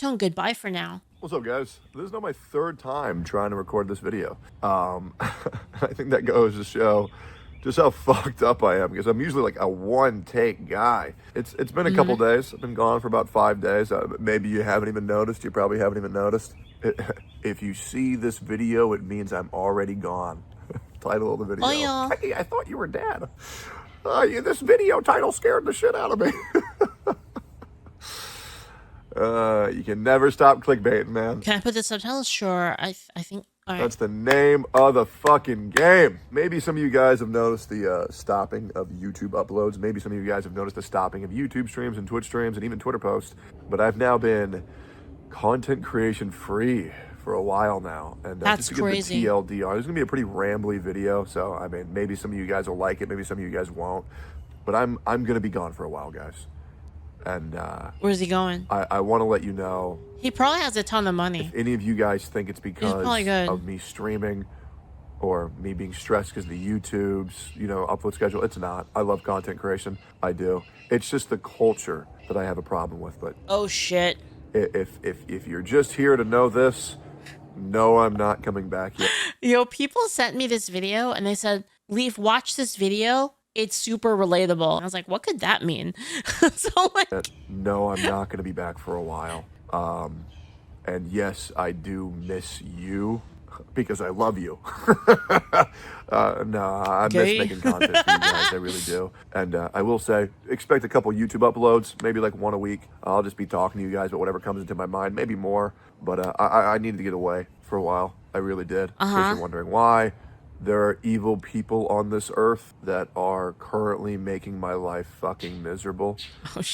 Tectone goodbye for now. What's up, guys? This is now my third time trying to record this video. I think that goes to show just how fucked up I am, because I'm usually like a one-take guy. It's been a couple days. I've been gone for about 5 days. Maybe you haven't even noticed. You probably haven't even noticed. If you see this video, it means I'm already gone. Title of the video. Oh, yeah. Hey, I thought you were dead. This video title scared the shit out of me. You can never stop clickbaiting, man. Can I put the subtitles? Sure. I think. All right. That's the name of the fucking game. Maybe some of you guys have noticed the stopping of YouTube uploads. Maybe some of you guys have noticed the stopping of YouTube streams and Twitch streams and even Twitter posts. But I've now been content creation free for a while now. And That's just to crazy. get the TLDR, this is going to be a pretty rambly video. So, I mean, maybe some of you guys will like it. Maybe some of you guys won't. But I'm going to be gone for a while, guys. And Where's he going? I want to let you know, He probably has a ton of money. if any of you guys think it's because probably good. of me streaming or me being stressed because the YouTube's, upload schedule, it's not. I love content creation. I do. It's just the culture that I have a problem with. But Oh shit. if you're just here to know this, no, I'm not coming back yet. Yo, people sent me this video and they said, Leaf, watch this video. It's super relatable. I was like, what could that mean? So like, No, I'm not going to be back for a while. And yes, I do miss you because I love you. No, I miss making content for you guys. I really do. And I will say, expect a couple YouTube uploads, maybe like one a week. I'll just be talking to you guys about whatever comes into my mind, maybe more. But I needed to get away for a while. I really did. In case you're wondering why. There are evil people on this earth that are currently making my life fucking miserable.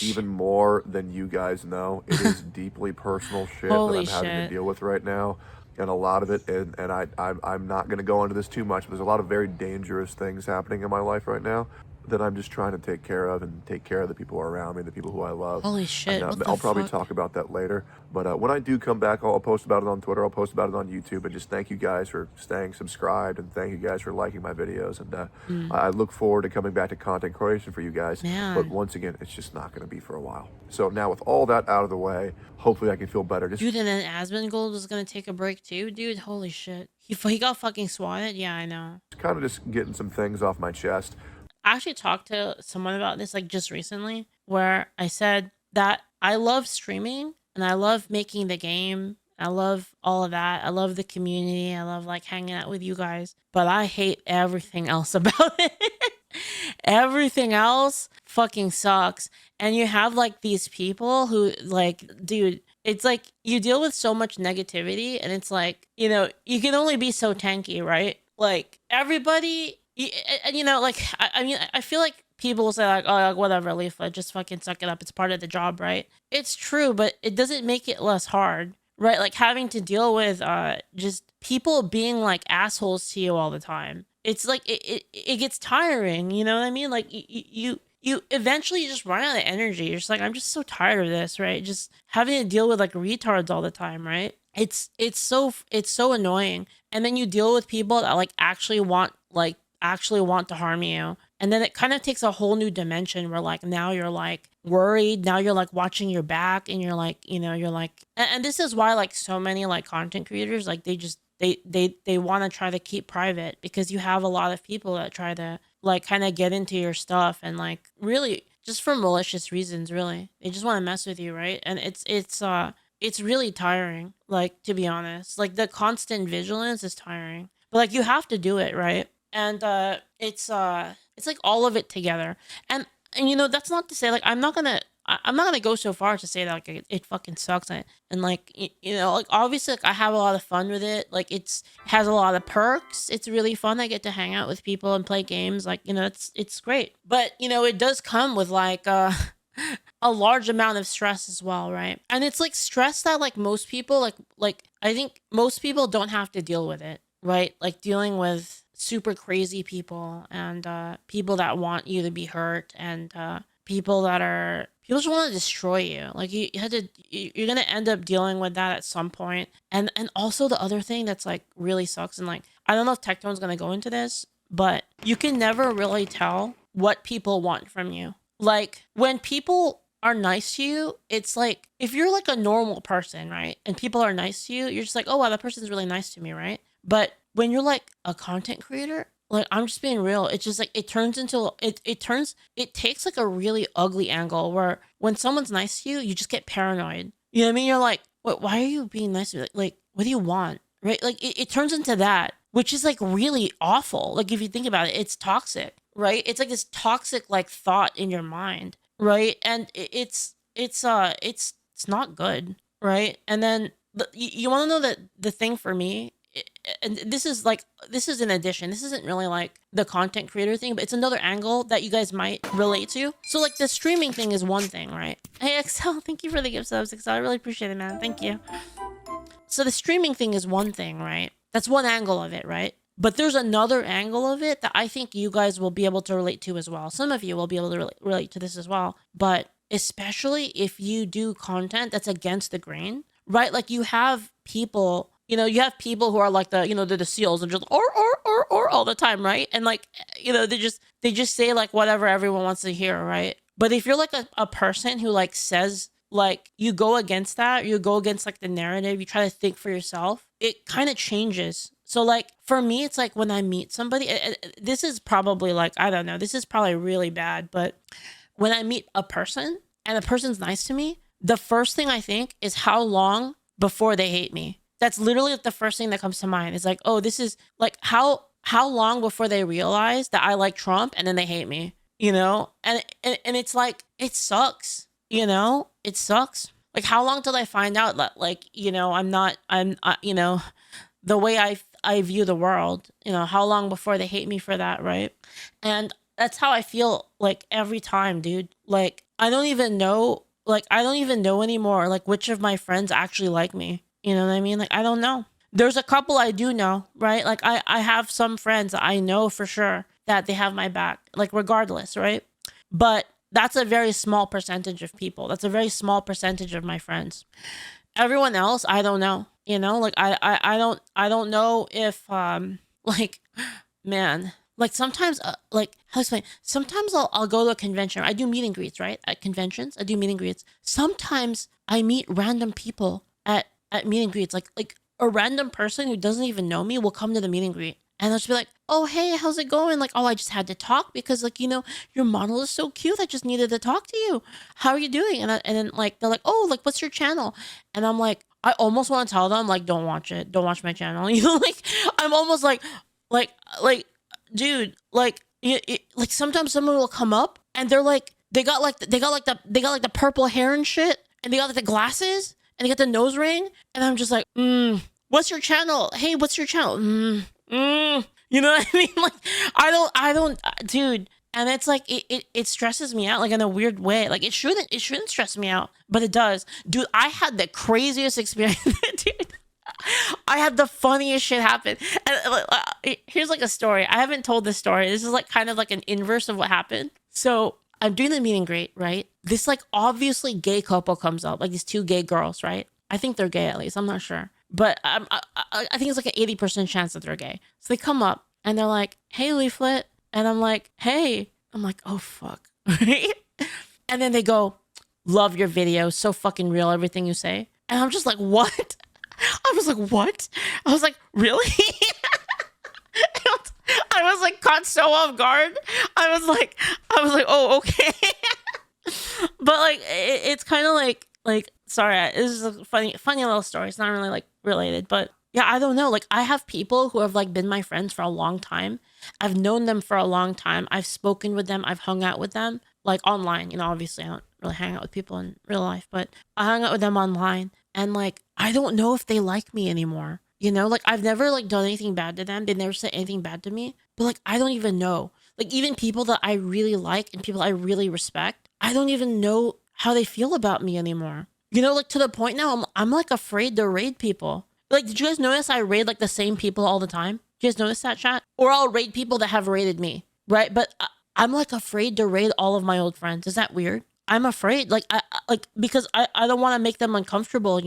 Even more than you guys know. It is deeply personal shit that I'm having to deal with right now. And a lot of it, and I'm not going to go into this too much, but there's a lot of very dangerous things happening in my life right now that I'm just trying to take care of and take care of the people around me, the people who I love. Holy shit, And, what the I'll probably fuck? talk about that later. But when I do come back, I'll post about it on Twitter. I'll post about it on YouTube. And just thank you guys for staying subscribed. And thank you guys for liking my videos. And I look forward to coming back to content creation for you guys. Man. But once again, it's just not going to be for a while. So now with all that out of the way, hopefully I can feel better. Just Dude, and then Asmongold was gonna take a break too, dude. Holy shit. He got fucking swatted. Yeah, I know. kind of just getting some things off my chest. I actually talked to someone about this like just recently, where I said that I love streaming and I love making the game. I love all of that. I love the community. I love like hanging out with you guys, but I hate everything else about it. Everything else fucking sucks. And you have like these people who like, dude, it's like you deal with so much negativity and it's like, you can only be so tanky, right? Like everybody, like, I mean, I feel like people will say like, oh, like, whatever, Leaflit, just fucking suck it up. It's part of the job, right? It's true, but it doesn't make it less hard, right? Like having to deal with just people being like assholes to you all the time. It's like, it gets tiring, you know what I mean? Like you eventually just run out of energy. You're just like, I'm just so tired of this, right? Just having to deal with like retards all the time, right? It's so annoying. And then you deal with people that like actually want to harm you. And then it kind of takes a whole new dimension where like now you're like worried. Now you're like watching your back and you're like, you're like, and this is why like so many like content creators, like they want to try to keep private, because you have a lot of people that try to like kind of get into your stuff and like really just for malicious reasons, really. They just want to mess with you, right? And it's really tiring, like, to be honest. Like the constant vigilance is tiring. But like you have to do it, right? And it's like all of it together. And that's not to say like I'm not gonna go so far to say that like it fucking sucks and like like obviously like I have a lot of fun with it. Like it has a lot of perks. It's really fun. I get to hang out with people and play games. Like it's great. But it does come with like a large amount of stress as well, right? And it's like stress that like most people like I think most people don't have to deal with it, right? Like dealing with super crazy people and people that want you to be hurt and people just want to destroy you. Like you're gonna end up dealing with that at some point. And also the other thing that's like really sucks, and like I don't know if Tectone's gonna go into this, but you can never really tell what people want from you. Like when people are nice to you, it's like if you're like a normal person, right? And people are nice to you, you're just like, oh wow, that person's really nice to me, right? But when you're like a content creator, like I'm just being real, it's just like it takes like a really ugly angle where when someone's nice to you, you just get paranoid. You know what I mean? You're like, what, why are you being nice to me? Like what do you want? Right? Like it turns into that, which is like really awful. Like if you think about it, it's toxic, right? It's like this toxic like thought in your mind, right? And it's not good, right? And then you want to know that the thing for me, and this is in addition, this isn't really like the content creator thing, but it's another angle that you guys might relate to. So like the streaming thing is one thing, right? Hey Excel, thank you for the gift subs, Excel. I really appreciate it, man. Thank you. So the streaming thing is one thing, right? That's one angle of it, right? But there's another angle of it that I think you guys will be able to relate to as well. Some of you will be able to relate to this as well. But especially if you do content that's against the grain, right? Like you have people, you have people who are like they're the seals and just or all the time, right? And like, they just say like whatever everyone wants to hear, right? But if you're like a person who like says, like you go against that, you go against like the narrative, you try to think for yourself, it kind of changes. So like for me, it's like when I meet somebody, this is probably like, I don't know, this is probably really bad, but when I meet a person and a person's nice to me, the first thing I think is how long before they hate me. That's literally the first thing that comes to mind. It's like, oh, this is like how long before they realize that I like Trump and then they hate me, and it's like, it sucks. It sucks. Like, how long till I find out that, like, the way I view the world, how long before they hate me for that, right? And that's how I feel, like, every time, dude. Like, I don't even know anymore, like, which of my friends actually like me. You know what I mean? Like, I don't know. There's a couple I do know, right? Like, I have some friends that I know for sure that they have my back, like, regardless, right? But that's a very small percentage of people. That's a very small percentage of my friends. Everyone else, I don't know. Like I don't know if like, man, like sometimes like how to explain? Sometimes I'll go to a convention. I do meet and greets, right? At conventions, I do meet and greets. Sometimes I meet random people at meet and greets. Like a random person who doesn't even know me will come to the meet and greet. And they'll just be like, oh, hey, how's it going? Like, oh, I just had to talk because, like, your model is so cute. I just needed to talk to you. How are you doing? And then, like, they're like, oh, like, what's your channel? And I'm like, I almost want to tell them, like, don't watch it. Don't watch my channel. Like, I'm almost like, dude, like, like, sometimes someone will come up and they're like, they got the purple hair and shit. And they got, like, the glasses and they got the nose ring. And I'm just like, what's your channel? Hey, what's your channel? You know what I mean? Like, I don't, dude. And it's like, it stresses me out, like, in a weird way. Like, it shouldn't stress me out, but it does. Dude, I had the craziest experience, dude. I had the funniest shit happen. And here's like a story. I haven't told this story. This is like kind of like an inverse of what happened. So I'm doing the meet and greet, right? This like obviously gay couple comes up, like these two gay girls, right? I think they're gay, at least. I'm not sure. But I think it's like an 80% chance that they're gay. So they come up and they're like, hey, Leaflit. And I'm like, hey. I'm like, oh, fuck. Right? And then they go, love your videos. So fucking real, everything you say. And I'm just like, what? I was like, what? I was like, really? I was like caught so off guard. I was like, oh, okay. But like, it's kind of like, sorry, this is a funny little story. It's not really like related, but yeah, I don't know. Like, I have people who have like been my friends for a long time. I've known them for a long time. I've spoken with them. I've hung out with them, like, online. Obviously I don't really hang out with people in real life, but I hung out with them online. And like, I don't know if they like me anymore. Like, I've never like done anything bad to them. They never said anything bad to me, but like, I don't even know. Like, even people that I really like and people I really respect, I don't even know how they feel about me anymore. Like, to the point now, I'm like afraid to raid people. Like, did you guys notice I raid like the same people all the time? Did you guys notice that, chat? Or I'll raid people that have raided me, right? But I'm like afraid to raid all of my old friends. Is that weird? I'm afraid, like, because I don't want to make them uncomfortable,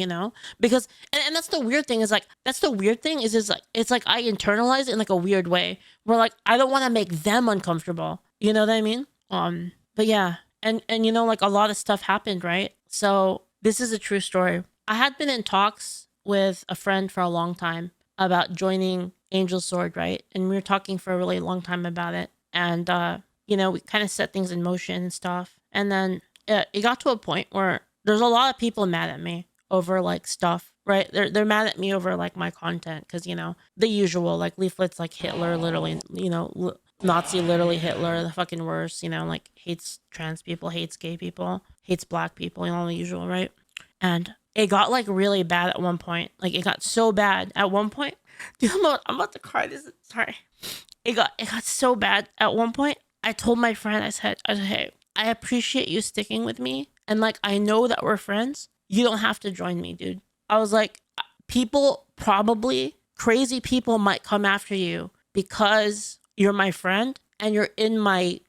because, and that's the weird thing is like, like, it's like I internalize it in like a weird way where like, I don't want to make them uncomfortable. You know what I mean? But yeah, And you know, like a lot of stuff happened, right? So this is a true story. I had been in talks with a friend for a long time about joining Angel Sword, right? And we were talking for a really long time about it. And you know, we kind of set things in motion and stuff. And then it got to a point where there's a lot of people mad at me over like stuff, right? They're mad at me over like my content because you know the usual, like Leaflit's like Hitler, literally, you know, Nazi, literally Hitler, the fucking worst, you know, like hates trans people, hates gay people, hates black people, you know, the usual, right? And it got like really bad at one point. Like it got so bad at one point. Dude, I'm about to cry. This is sorry. It got so bad at one point. I told my friend, I said, hey, I appreciate you sticking with me, and like I know that we're friends. You don't have to join me, dude. I was like, people probably crazy people might come after you because you're my friend and you're in my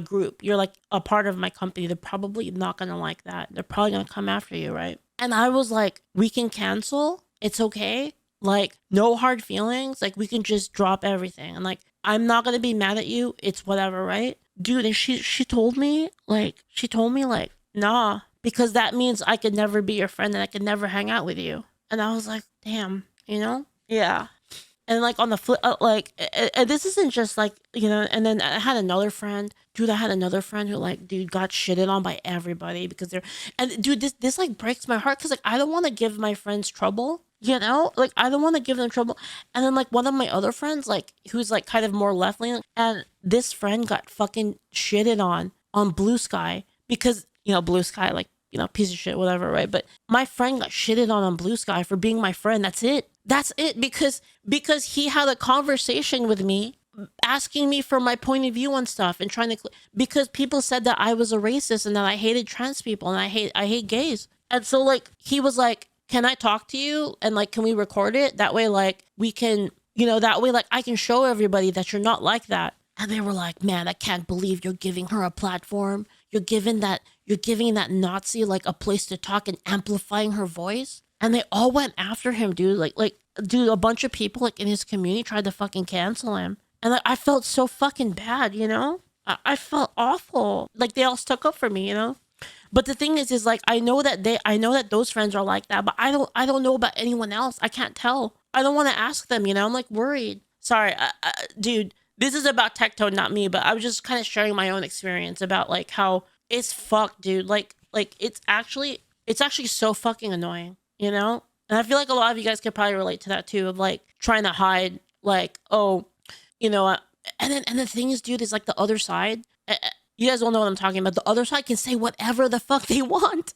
group. You're like a part of my company. They're probably not gonna like that. They're probably gonna come after you, right? And I was like, we can cancel. It's okay. Like, no hard feelings. Like, we can just drop everything. And like, I'm not gonna be mad at you. It's whatever, right? Dude, and she told me like, nah, because that means I could never be your friend and I could never hang out with you. And I was like, damn, you know? Yeah. And like on the flip, like this isn't just like, you know. And then I had another friend, dude. I had another friend who like, dude, got shitted on by everybody because they're, and dude, this like breaks my heart because like I don't want to give my friends trouble, you know, like I don't want to give them trouble. And then like one of my other friends, like who's like kind of more left leaning, and this friend got fucking shitted on Blue Sky because you know Blue Sky, like, you know, piece of shit, whatever, right? But my friend got shitted on Blue Sky for being my friend. That's it. That's it. Because he had a conversation with me asking me for my point of view on stuff and trying to, because people said that I was a racist and that I hated trans people and I hate gays. And so like he was like, can I talk to you? And like, can we record it? That way, like we can, you know, that way, like I can show everybody that you're not like that. And they were like, man, I can't believe you're giving her a platform. You're giving that Nazi like a place to talk and amplifying her voice. And they all went after him, dude. Dude, a bunch of people like in his community tried to fucking cancel him. And like, I felt so fucking bad, you know? I felt awful. Like they all stuck up for me, you know? But the thing is like I know that those friends are like that, but I don't know about anyone else. I can't tell. I don't want to ask them, you know? I'm like worried. Sorry, dude. This is about Tectone, not me, but I was just kind of sharing my own experience about like how it's fucked, dude. Like it's actually so fucking annoying, you know? And I feel like a lot of you guys could probably relate to that too, of like trying to hide, like, oh, you know, and the thing is, dude, is like the other side. You guys all know what I'm talking about. The other side can say whatever the fuck they want.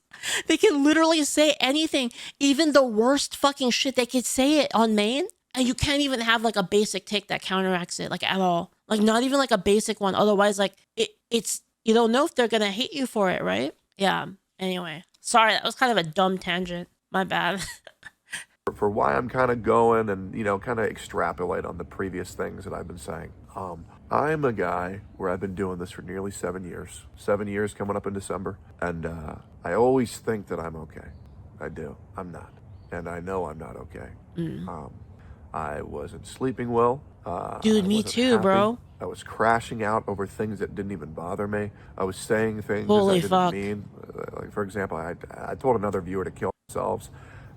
They can literally say anything, even the worst fucking shit. They could say it on main, and you can't even have like a basic take that counteracts it, like at all. Like not even like a basic one. Otherwise, like it's you don't know if they're gonna hate you for it, right? Yeah. Anyway, sorry, that was kind of a dumb tangent. My bad. For why I'm kind of going and, you know, kind of extrapolate on the previous things that I've been saying. I'm a guy where I've been doing this for nearly 7 years. 7 years coming up in December. And I always think that I'm okay. I do. I'm not. And I know I'm not okay. Mm. I wasn't sleeping well. Dude, I me wasn't too, happy. bro. I was crashing out over things that didn't even bother me. I was saying things I Holy didn't fuck. mean. Like, for example, I told another viewer to kill themselves.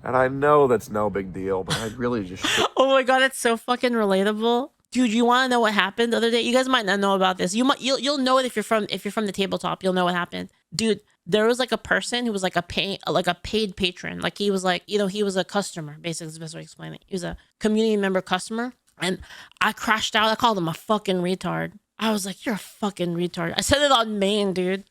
And I know that's no big deal, but I really just should. Oh my god, it's so fucking relatable. Dude, you want to know what happened the other day? You guys might not know about this. You'll know it if you're from the tabletop. You'll know what happened. Dude, there was like a person who was like a paid patron. Like he was like, you know, he was a customer. Basically, is the best way to explain it. He was a community member customer, and I crashed out. I called him a fucking retard. I was like, "You're a fucking retard." I said it on main, dude.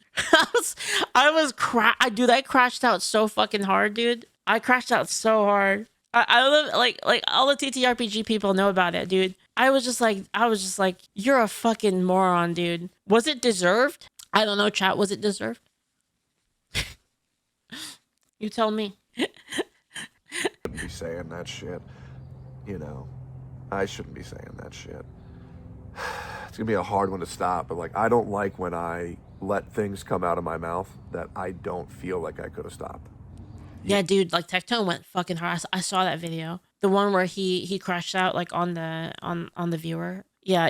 Dude, I crashed out so fucking hard, dude. I crashed out so hard. I love like all the TTRPG people know about it, dude. I was just like, you're a fucking moron, dude. Was it deserved? I don't know, chat. Was it deserved? You tell me. Be saying that shit. You know, I shouldn't be saying that shit. It's gonna be a hard one to stop, but like I don't like when I let things come out of my mouth that I don't feel like I could have stopped. Yeah, dude. Like Tectone went fucking hard. I saw that video. The one where he crashed out like on the viewer. Yeah,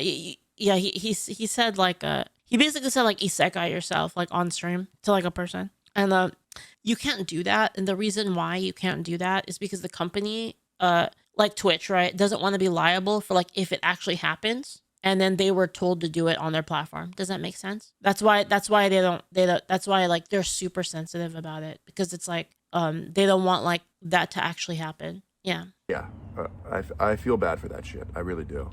yeah. He said like He basically said like isekai yourself like on stream to like a person. And you can't do that. And the reason why you can't do that is because the company, like Twitch, right, doesn't want to be liable for like if it actually happens. And then they were told to do it on their platform. Does that make sense? That's why that's why like they're super sensitive about it, because it's like they don't want like that to actually happen. Yeah. Yeah, I feel bad for that shit. I really do.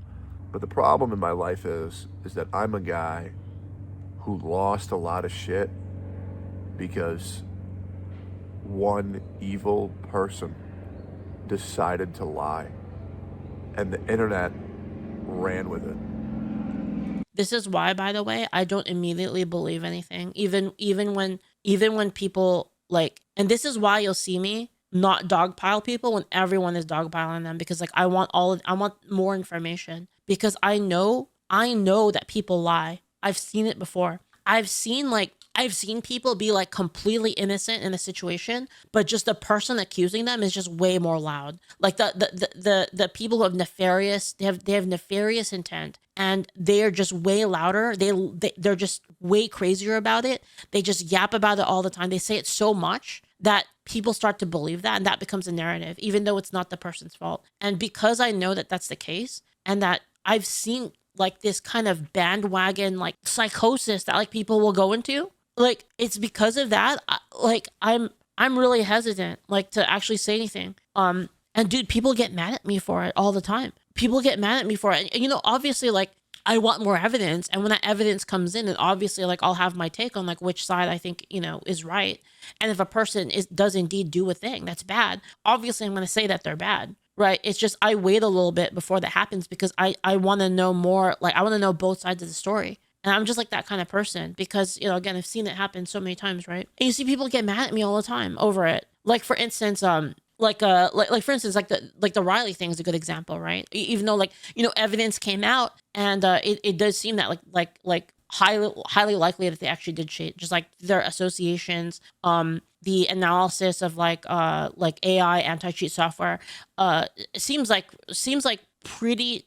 But the problem in my life is that I'm a guy who lost a lot of shit because one evil person decided to lie, and the internet ran with it. This is why, by the way, I don't immediately believe anything, even when people like, and this is why you'll see me not dogpile people when everyone is dogpiling them, because like I want more information, because I know that people lie. I've seen it before. I've seen people be like completely innocent in a situation, but just the person accusing them is just way more loud. Like the people who have they have nefarious intent, and they are just way louder. They're just way crazier about it. They just yap about it all the time. They say it so much that people start to believe that, and that becomes a narrative, even though it's not the person's fault. And because I know that that's the case, and that I've seen like this kind of bandwagon like psychosis that like people will go into, like it's because of that. I'm really hesitant like to actually say anything. And dude, people get mad at me for it all the time. People get mad at me for it. And, obviously, like I want more evidence, and when that evidence comes in, and obviously, like I'll have my take on like which side I think is right. And if a person does indeed do a thing that's bad, obviously I'm going to say that they're bad. Right. It's just I wait a little bit before that happens, because I want to know more. Like I want to know both sides of the story. And I'm just like that kind of person, because, again, I've seen it happen so many times. Right. And you see people get mad at me all the time over it. Like, for instance, like for instance, like the Riley thing is a good example. Right. Even though like, evidence came out, and it does seem that like highly likely that they actually did shit, just like their associations, the analysis of like AI anti-cheat software, seems like pretty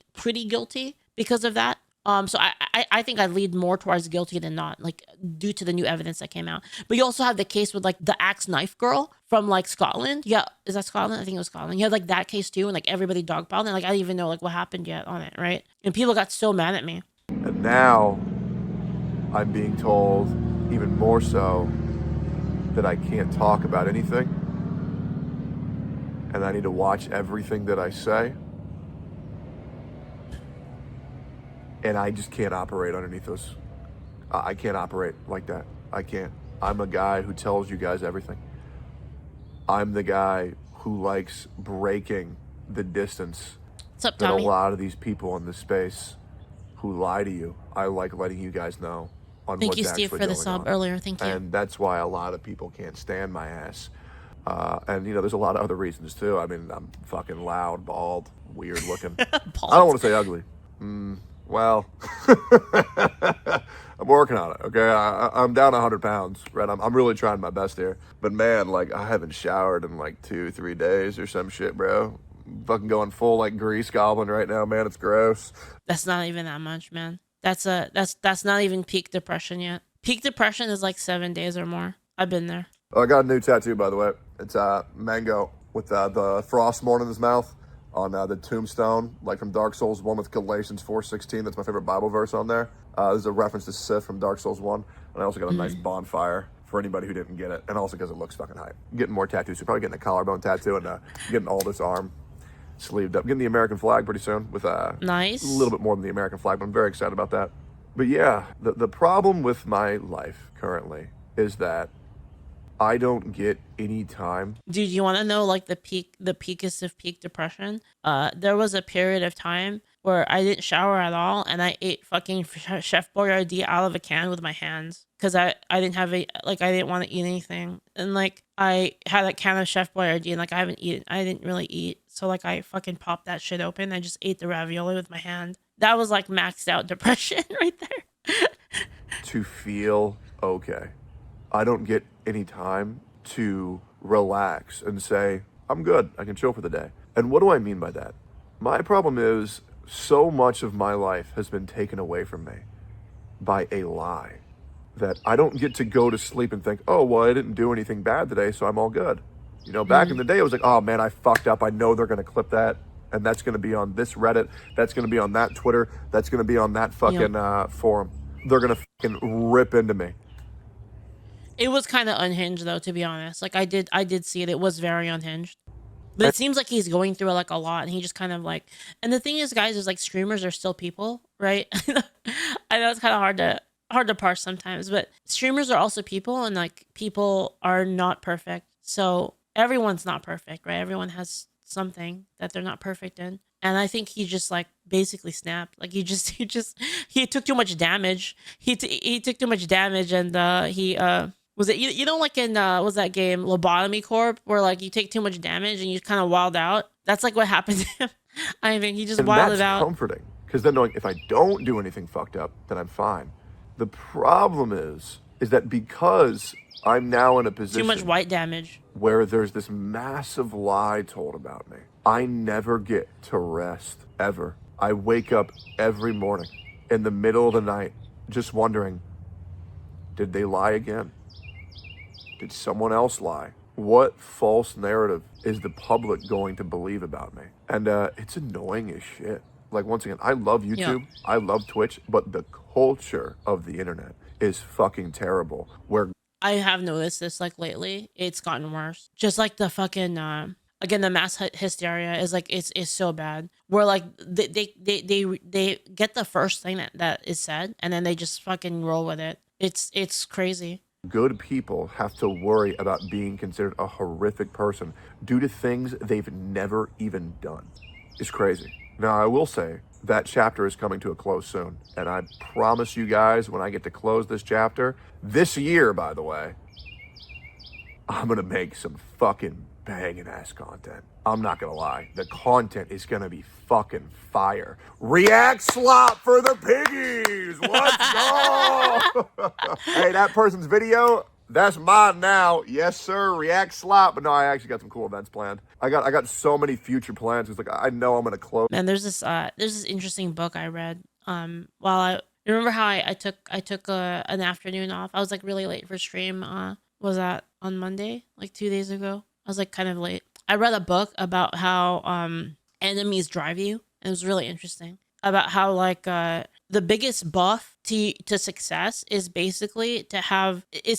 guilty because of that. So I think I lead more towards guilty than not, like due to the new evidence that came out. But you also have the case with like the axe knife girl from like Scotland. Yeah, is that Scotland? I think it was Scotland. You had like that case too, and like everybody dogpiled, and like I didn't even know like what happened yet on it, right? And people got so mad at me. And now I'm being told, even more so, that I can't talk about anything, and I need to watch everything that I say. And I just can't operate underneath those. I can't operate like that. I can't. I'm a guy who tells you guys everything. I'm the guy who likes breaking the distance What's up, that a Tommy? lot of these people in this space who lie to you, I like letting you guys know on Thank what's you, Steve, actually for the going sub on. earlier. Thank you. And that's why a lot of people can't stand my ass. And there's a lot of other reasons too. I mean, I'm fucking loud, bald, weird looking. I don't want to say ugly. Well, I'm working on it. Okay, I'm down 100 pounds. Right, I'm really trying my best here. But man, like I haven't showered in like 2-3 days or some shit, bro. I'm fucking going full like grease goblin right now, man. It's gross. That's not even that much, man. That's not even peak depression yet. Peak depression is like 7 days or more. I've been there. Oh, I got a new tattoo, by the way. It's mango with the frost born in his mouth on the tombstone, like from Dark Souls 1 with Galatians 4:16. That's my favorite Bible verse on there. There's a reference to Sith from Dark Souls 1. And I also got a nice bonfire for anybody who didn't get it. And also because it looks fucking hype. Getting more tattoos. So probably getting a collarbone tattoo and getting all this arm sleeved up. Getting the American flag pretty soon with Nice. a little bit more than the American flag, but I'm very excited about that. But yeah, the problem with my life currently is that I don't get any time. Dude, you want to know like the peakest of peak depression? There was a period of time where I didn't shower at all, and I ate fucking Chef Boyardee out of a can with my hands, because I didn't have I didn't want to eat anything, and like I had a can of Chef Boyardee, and like I didn't really eat, so like I fucking popped that shit open. I just ate the ravioli with my hand. That was like maxed out depression right there. To feel okay. I don't get any time to relax and say, I'm good, I can chill for the day. And what do I mean by that? My problem is so much of my life has been taken away from me. by a lie. That I don't get to go to sleep and think, oh, well, I didn't do anything bad today, so I'm all good. You know, back in the day, it was like, oh man, I fucked up. I know they're going to clip that. And that's going to be on this Reddit. That's going to be on that Twitter. That's going to be on that fucking forum. They're going to fucking rip into me. It was kind of unhinged though, to be honest. Like I did see it. It was very unhinged. But it seems like he's going through like a lot, and he just kind of like. And the thing is, guys, is like streamers are still people, right? I know it's kind of hard to parse sometimes, but streamers are also people, and like people are not perfect. So everyone's not perfect, right? Everyone has something that they're not perfect in. And I think he just like basically snapped. Like he took too much damage. He took too much damage, and he was it you know like in was that game Lobotomy Corp where like you take too much damage and you kind of wild out. That's like what happened to him. I mean, he just wilded out. That's comforting because then knowing if I don't do anything fucked up, then I'm fine. The problem is that because I'm now in a position Too much white damage where there's this massive lie told about me, I never get to rest ever. I wake up every morning in the middle of the night just wondering, did they lie again? Did someone else lie? What false narrative is the public going to believe about me? And it's annoying as shit. Like, once again, I love YouTube, I love Twitch, but the culture of the internet is fucking terrible. Where I have noticed this like lately, it's gotten worse. Just like the fucking again, the mass hysteria is like it's so bad. Where like they get the first thing that is said, and then they just fucking roll with it. It's crazy. Good people have to worry about being considered a horrific person due to things they've never even done. It's crazy. Now, I will say that chapter is coming to a close soon. And I promise you guys, when I get to close this chapter, this year, by the way, I'm going to make some fucking banging ass content. I'm not going to lie. The content is going to be fucking fire. React slop for the piggies. Let's go. Hey, that person's video, that's mine now. Yes, sir. React slop. But no, I actually got some cool events planned. I got so many future plans. It's like, I know I'm going to close. Man, there's this interesting book I read. While I remember how I took an afternoon off. I was like really late for stream. Was that on Monday? Like 2 days ago? I was like kind of late. I read a book about how enemies drive you. It was really interesting about how like the biggest buff to success is basically to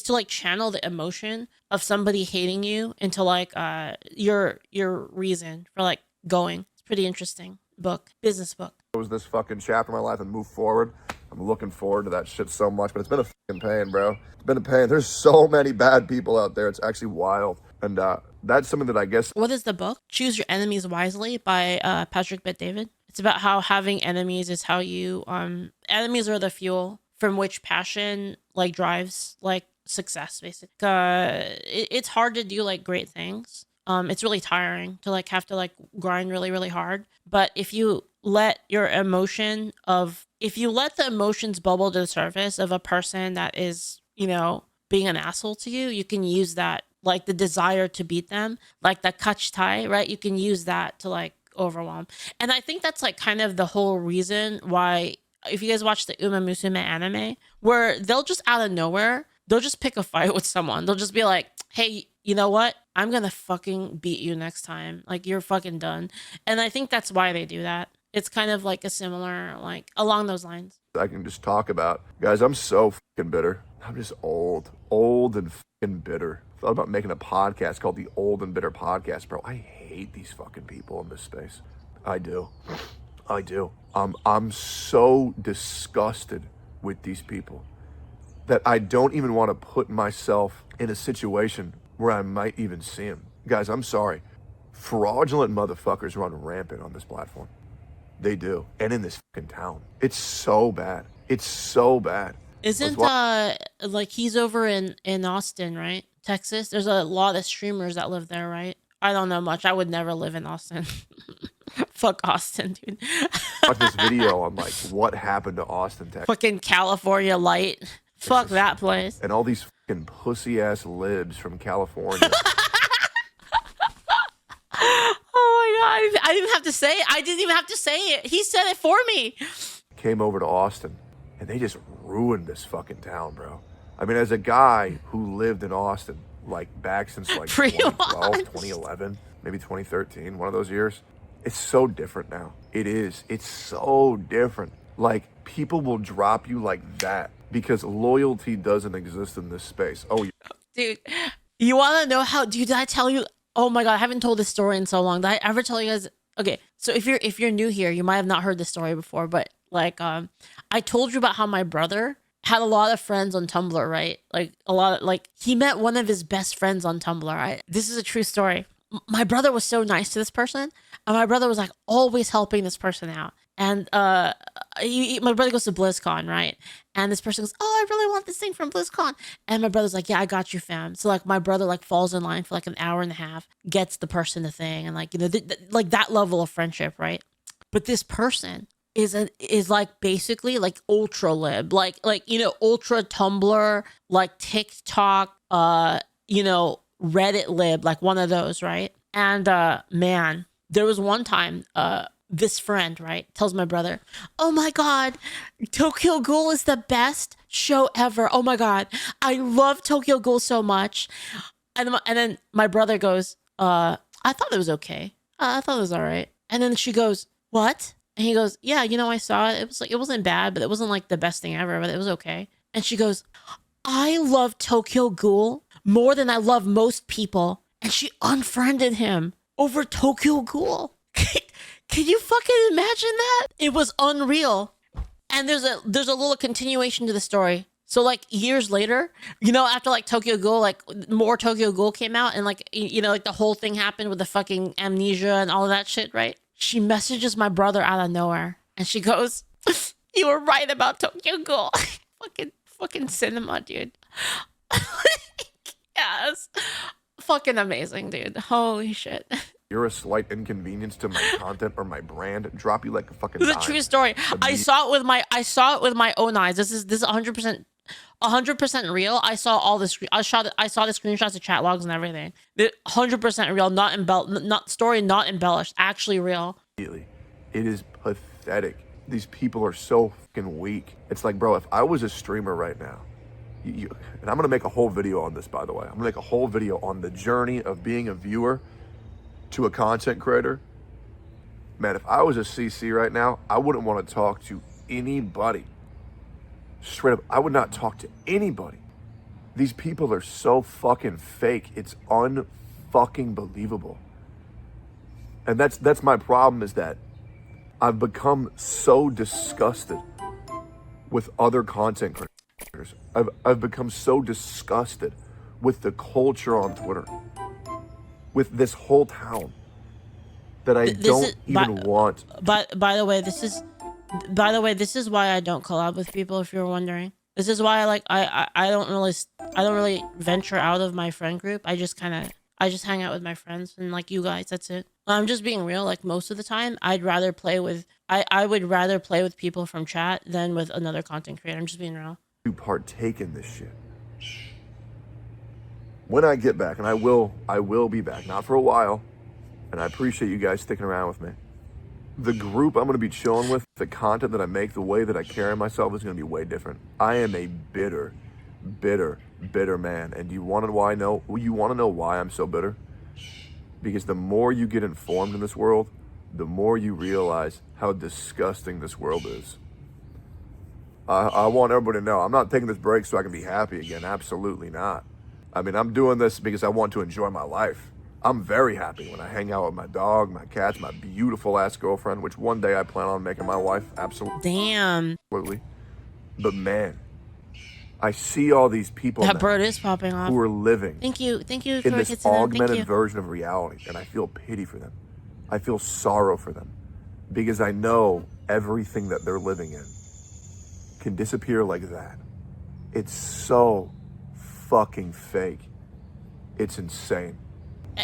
like channel the emotion of somebody hating you into like your reason for like going. It's pretty interesting book, business book. Close this fucking chapter of my life and move forward. I'm looking forward to that shit so much, but it's been a fucking pain, bro. It's been a pain. There's so many bad people out there. It's actually wild. And that's something that I guess. What is the book? Choose Your Enemies Wisely by Patrick Bet-David. It's about how having enemies is how you enemies are the fuel from which passion like drives like success, basically. It's hard to do like great things. It's really tiring to like have to like grind really, really hard. But if you let the emotions bubble to the surface of a person that is, you know, being an asshole to you, you can use that, like the desire to beat them, like the kachtai, right? You can use that to like overwhelm. And I think that's like kind of the whole reason why, if you guys watch the Uma Musume anime, where they'll just out of nowhere, they'll just pick a fight with someone. They'll just be like, hey, you know what? I'm going to fucking beat you next time. Like, you're fucking done. And I think that's why they do that. It's kind of like a similar, like, along those lines. I can just talk about. Guys, I'm so fucking bitter. I'm just old and fucking bitter. Thought about making a podcast called the Old and Bitter Podcast, bro. I hate these fucking people in this space. I do. I'm so disgusted with these people that I don't even want to put myself in a situation where I might even see them. Guys, I'm sorry. Fraudulent motherfuckers run rampant on this platform. They do. And in this fucking town. It's so bad. Isn't like he's over in Austin, right? Texas. There's a lot of streamers that live there, right? I don't know much. I would never live in Austin. Fuck Austin, dude. Watch this video on like what happened to Austin, Texas. Fucking California light. Fuck that place. And all these fucking pussy ass libs from California. Oh my god! I didn't even have to say it. He said it for me. Came over to Austin, and they just ruined this fucking town, bro. I mean, as a guy who lived in Austin, like back since like Pretty 2012, much. 2011, maybe 2013, one of those years, it's so different now. It is. It's so different. Like, people will drop you like that because loyalty doesn't exist in this space. Oh, Dude, you want to know how? Dude, did I tell you? Oh my god, I haven't told this story in so long. Did I ever tell you guys? Okay, so if you're new here, you might have not heard this story before, but like I told you about how my brother had a lot of friends on Tumblr, right? Like a lot of, like, he met one of his best friends on Tumblr, right? This is a true story. My brother was so nice to this person, and my brother was like always helping this person out. And my brother goes to BlizzCon, right? And this person goes, "Oh, I really want this thing from BlizzCon." And my brother's like, "Yeah, I got you, fam." So like my brother like falls in line for like an hour and a half, gets the person the thing, and like, you know, like that level of friendship, right? But this person is like basically like ultra lib, like, you know, ultra Tumblr, like TikTok, you know, Reddit lib, like one of those, right? And man, there was one time this friend, right, tells my brother, "Oh my god, Tokyo Ghoul is the best show ever. Oh my god, I love Tokyo Ghoul so much." And then my brother goes, "I thought it was okay. I thought it was all right." And then she goes, "What?" And he goes, "Yeah, you know, I saw it. It was like, it wasn't bad, but it wasn't like the best thing ever, but it was okay." And she goes, "I love Tokyo Ghoul more than I love most people." And she unfriended him over Tokyo Ghoul. Can you fucking imagine that? It was unreal. And there's a little continuation to the story. So like years later, you know, after like Tokyo Ghoul, like more Tokyo Ghoul came out, and like, you know, like the whole thing happened with the fucking amnesia and all of that shit, right? She messages my brother out of nowhere, and she goes, "You were right about Tokyo Ghoul." fucking cinema, dude. Yes. Fucking amazing, dude. Holy shit. you're a slight inconvenience to my content or my brand, drop you like a fucking This is a dime. true story. I saw it with my own eyes. This is 100% real. I saw all the I saw the screenshots, the chat logs, and everything. 100% real, not story, not embellished, actually real. It is pathetic. These people are so fucking weak. It's like, bro, if I was a streamer right now, and I'm gonna make a whole video on this, by the way. I'm gonna make a whole video on the journey of being a viewer to a content creator. Man, if I was a CC right now, I wouldn't want to talk to anybody. Straight up, I would not talk to anybody. These people are so fucking fake. It's unfucking believable. And that's my problem, is that I've become so disgusted with other content creators. I've become so disgusted with the culture on Twitter, with this whole town, that I don't even want. By the way, this is why I don't collab with people, if you're wondering. This is why I don't really venture out of my friend group. I just hang out with my friends and like you guys. That's it. I'm just being real. Like most of the time, I would rather play with people from chat than with another content creator. I'm just being real. To partake in this shit. When I get back, and I will be back, not for a while, and I appreciate you guys sticking around with me. The group I'm going to be chilling with, the content that I make, the way that I carry myself is going to be way different. I am a bitter man. And you want to know why I'm so bitter? Because the more you get informed in this world, the more you realize how disgusting this world is. I want everybody to know, I'm not taking this break so I can be happy again. Absolutely not. I mean, I'm doing this because I want to enjoy my life. I'm very happy when I hang out with my dog, my cats, my beautiful ass girlfriend, which one day I plan on making my wife. Absolutely. Damn. Absolutely. But man, I see all these people That bird is popping off. who are living Thank you in for this hitting them. Thank augmented you. version of reality, and I feel pity for them. I feel sorrow for them, because I know everything that they're living in can disappear like that. It's so fucking fake. It's insane.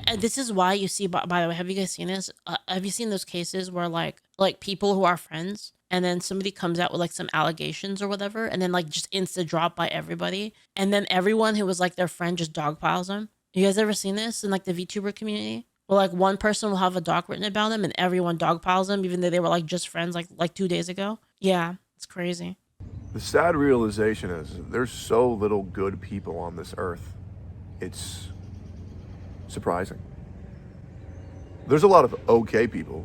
And this is why you see, by the way, have you guys seen this? Have you seen those cases where like people who are friends, and then somebody comes out with like some allegations or whatever, and then like just insta drop by everybody, and then everyone who was like their friend just dogpiles them? You guys ever seen this in like the VTuber community? Where like one person will have a doc written about them, and everyone dogpiles them, even though they were like just friends like 2 days ago. Yeah, it's crazy. The sad realization is there's so little good people on this earth. It's surprising. There's a lot of okay people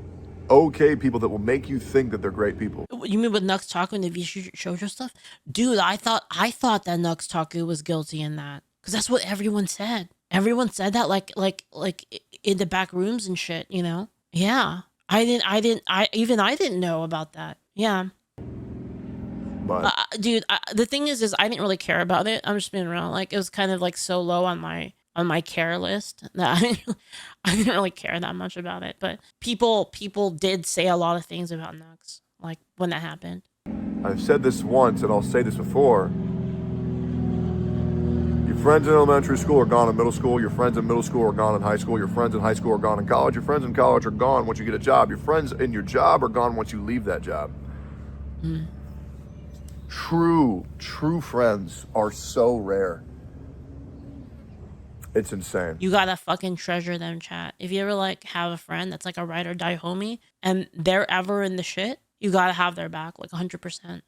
that will make you think that they're great people. You mean with Nux Taku and the VTuber stuff? Dude, I thought that Nux Taku was guilty in that. Because that's what everyone said. Everyone said that like in the back rooms and shit, you know? Yeah. I didn't know about that. Yeah. But Dude, the thing is I didn't really care about it. I'm just being real. Like, it was kind of like so low on my care list that I didn't really care that much about it. But people did say a lot of things about Nux, like when that happened. I've said this once and I'll say this before. Your friends in elementary school are gone in middle school. Your friends in middle school are gone in high school. Your friends in high school are gone in college. Your friends in college are gone once you get a job. Your friends in your job are gone once you leave that job. Mm. True friends are so rare. It's insane. You gotta fucking treasure them, chat. If you ever like have a friend that's like a ride or die homie and they're ever in the shit, you gotta have their back like 100%.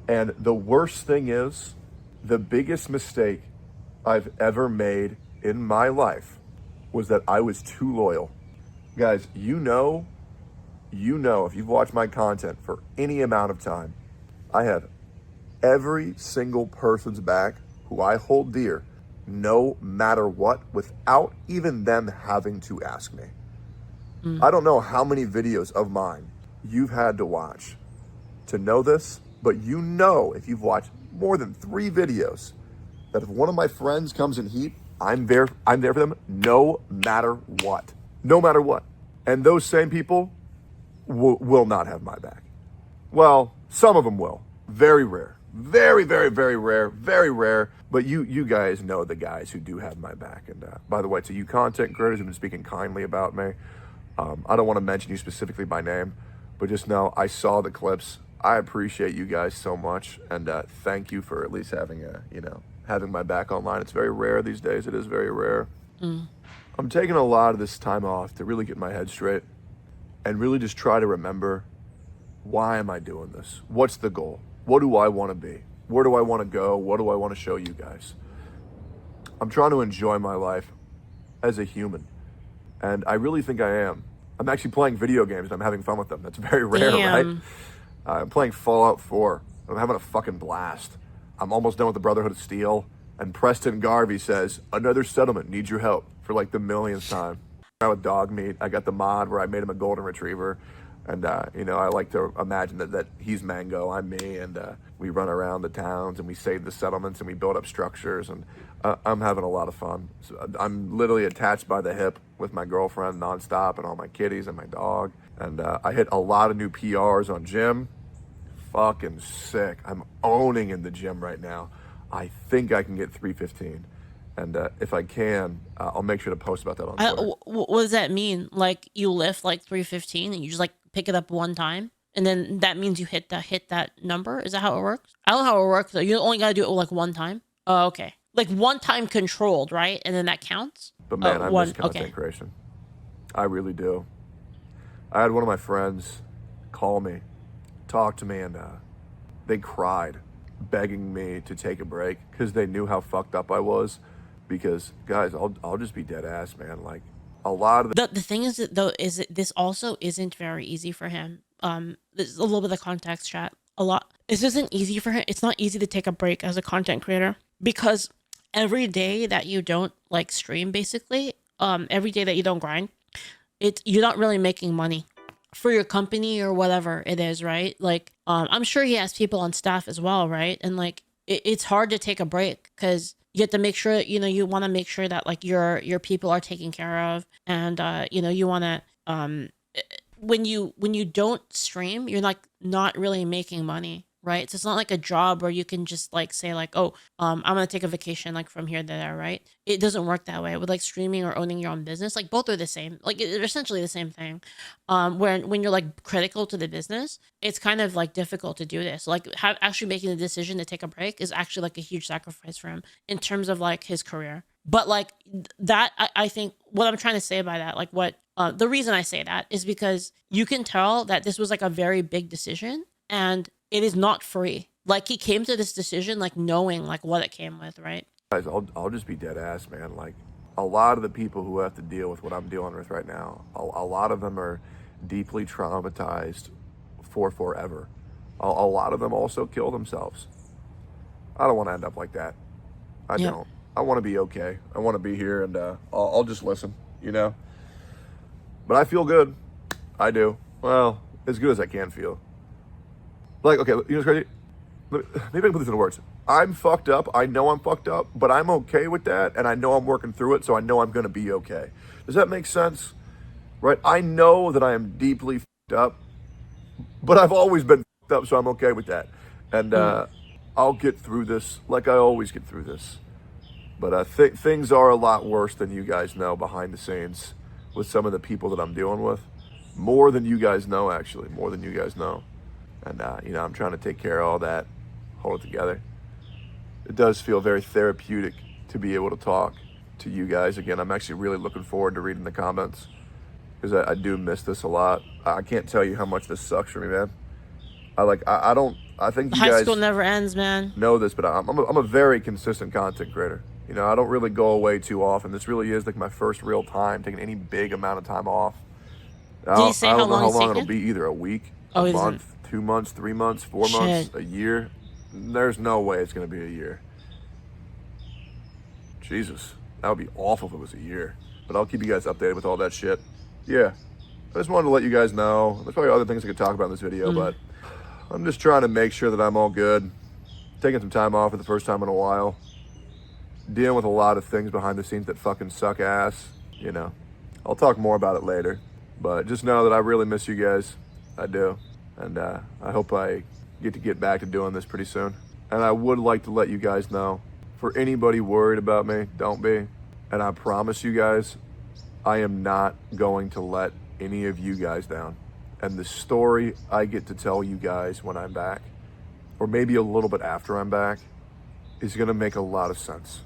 And the worst thing is, the biggest mistake I've ever made in my life was that I was too loyal. Guys, you know, if you've watched my content for any amount of time, I have every single person's back who I hold dear, no matter what, without even them having to ask me. I don't know how many videos of mine you've had to watch to know this, but you know, if you've watched more than 3 videos, that if one of my friends comes in heat, I'm there for them no matter what. No matter what. And those same people will not have my back. Well, some of them will. Very rare. Very, very, very rare. Very rare. But you guys know the guys who do have my back. And by the way, to you content creators who've been speaking kindly about me, I don't want to mention you specifically by name, but just know I saw the clips. I appreciate you guys so much. And thank you for at least having having my back online. It's very rare these days. It is very rare. I'm taking a lot of this time off to really get my head straight and really just try to remember, why am I doing this? What's the goal? What do I want to be? Where do I want to go? What do I want to show you guys? I'm trying to enjoy my life as a human. And I really think I am. I'm actually playing video games and I'm having fun with them. That's very rare, right? I'm playing Fallout 4. I'm having a fucking blast. I'm almost done with the Brotherhood of Steel. And Preston Garvey says, another settlement needs your help for like the millionth time. With dog meat, I got the mod where I made him a golden retriever. And, I like to imagine that he's Mango, I'm me, and we run around the towns and we save the settlements and we build up structures, and I'm having a lot of fun. So I'm literally attached by the hip with my girlfriend nonstop and all my kitties and my dog. And I hit a lot of new PRs on gym. Fucking sick. I'm owning in the gym right now. I think I can get 315. And if I can, I'll make sure to post about that on Twitter. What does that mean? Like, you lift like 315 and you just like pick it up one time, and then that means you hit that number? Is that how it works? I don't know how it works. You only gotta do it like one time. Oh, okay. Like one time controlled, right? And then that counts. But man, I miss content creation. I really do. I had one of my friends call me, talk to me, and they cried, begging me to take a break because they knew how fucked up I was. Because guys, I'll just be dead ass, man. Like, a lot of the thing is that, though, is that this also isn't very easy for him. This is a little bit of context, chat. This isn't easy for him. It's not easy to take a break as a content creator, because every day that you don't like stream, basically, every day that you don't grind, you're not really making money for your company or whatever it is, right? Like, I'm sure he has people on staff as well, right? And like, it's hard to take a break because you have to make sure, you want to make sure that like your people are taken care of, and you want to when you don't stream, you're like not really making money, right? So it's not like a job where you can just like say like, oh, I'm gonna take a vacation like from here to there, right? It doesn't work that way with like streaming or owning your own business. Like, both are the same. Like, they're essentially the same thing. When you're like critical to the business, it's kind of like difficult to do this. Like, actually making the decision to take a break is actually like a huge sacrifice for him in terms of like his career. But like that, I think what I'm trying to say by that, like what the reason I say that is because you can tell that this was like a very big decision, and it is not free. Like he came to this decision, like knowing like what it came with, right? Guys, I'll just be dead ass, man. Like, a lot of the people who have to deal with what I'm dealing with right now, a lot of them are deeply traumatized for forever. A lot of them also kill themselves. I don't want to end up like that. I Yep. don't. I want to be okay. I want to be here, and I'll just listen, you know? But I feel good. I do. Well, as good as I can feel. Like, okay, you know what's crazy? Maybe I can put this into words. I'm fucked up. I know I'm fucked up, but I'm okay with that, and I know I'm working through it, so I know I'm going to be okay. Does that make sense? Right? I know that I am deeply fucked up, but I've always been fucked up, so I'm okay with that. And Mm. I'll get through this like I always get through this. But things are a lot worse than you guys know behind the scenes with some of the people that I'm dealing with. More than you guys know, actually. More than you guys know. And, you know, I'm trying to take care of all that, hold it together. It does feel very therapeutic to be able to talk to you guys. Again, I'm actually really looking forward to reading the comments because I do miss this a lot. I can't tell you how much this sucks for me, man. I think you High school guys never ends, man. know this, but I'm a very consistent content creator. You know, I don't really go away too often. This really is like my first real time taking any big amount of time off. Did he say I how don't know long how he's long it'll taking? be, either a week, a Oh, he doesn't. month, 2 months, 3 months, 4 months, Shit. a year. There's no way it's going to be a year. Jesus, that would be awful if it was a year. But I'll keep you guys updated with all that shit. Yeah, I just wanted to let you guys know. There's probably other things I could talk about in this video, Mm. but I'm just trying to make sure that I'm all good. Taking some time off for the first time in a while. Dealing with a lot of things behind the scenes that fucking suck ass, you know. I'll talk more about it later. But just know that I really miss you guys. I do. And I hope I get back to doing this pretty soon. And I would like to let you guys know, for anybody worried about me, don't be. And I promise you guys, I am not going to let any of you guys down. And the story I get to tell you guys when I'm back, or maybe a little bit after I'm back, is going to make a lot of sense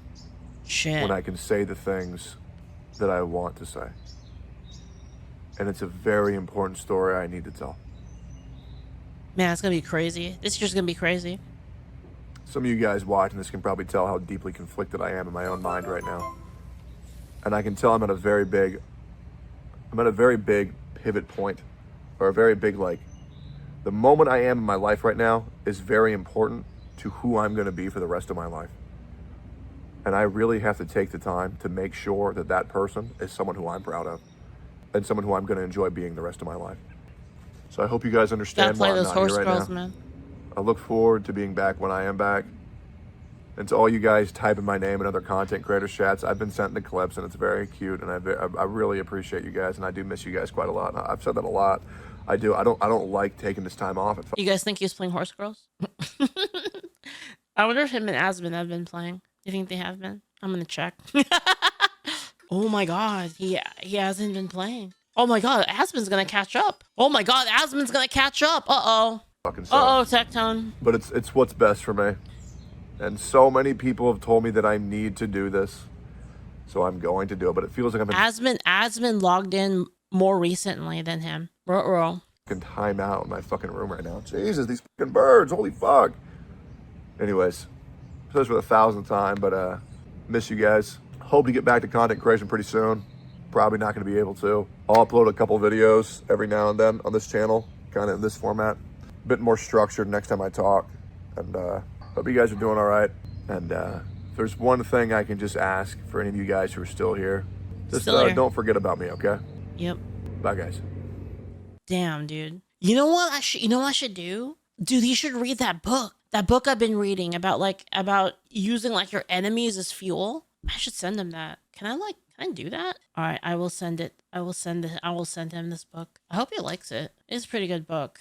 Shit. when I can say the things that I want to say. And it's a very important story I need to tell. Man, it's gonna be crazy. This year's gonna be crazy. Some of you guys watching this can probably tell how deeply conflicted I am in my own mind right now. And I can tell I'm at a very big pivot point, or a very big, like, the moment I am in my life right now is very important to who I'm going to be for the rest of my life. And I really have to take the time to make sure that that person is someone who I'm proud of and someone who I'm going to enjoy being the rest of my life. So I hope you guys Gotta understand play why I'm those not horse here right girls, now. man. I look forward to being back when I am back. And to all you guys typing my name in other content creators chats, I've been sent the clips and it's very cute, and I really appreciate you guys, and I do miss you guys quite a lot. And I've said that a lot. I do. I don't like taking this time off. You guys think he was playing horse girls? I wonder if him and Asmon have been playing. You think they have been? I'm gonna check. Oh my god, he hasn't been playing. Oh my god, Asmon's gonna catch up. Oh my god, Asmon's gonna catch up. Uh-oh. Fucking Uh-oh, suck. Tectone. But it's what's best for me. And so many people have told me that I need to do this. So I'm going to do it. But it feels like I've been Asmon logged in more recently than him. Ruh-roh. fucking time out in my fucking room right now. Jesus, these fucking birds. Holy fuck. Anyways, so this for the 1,000th time, but miss you guys. Hope to get back to content creation pretty soon. Probably not going to be able to. I'll upload a couple videos every now and then on this channel, kind of in this format. A bit more structured next time I talk. And hope you guys are doing all right. And if there's one thing I can just ask for any of you guys who are still here, just Still here. don't forget about me, okay? Yep. Bye, guys. Damn, dude. You know what I should do? Dude, you should read that book. That book I've been reading about using like your enemies as fuel. I should send him that. Can I do that? All right, I will send it. I will send him this book. I hope he likes it. It's a pretty good book.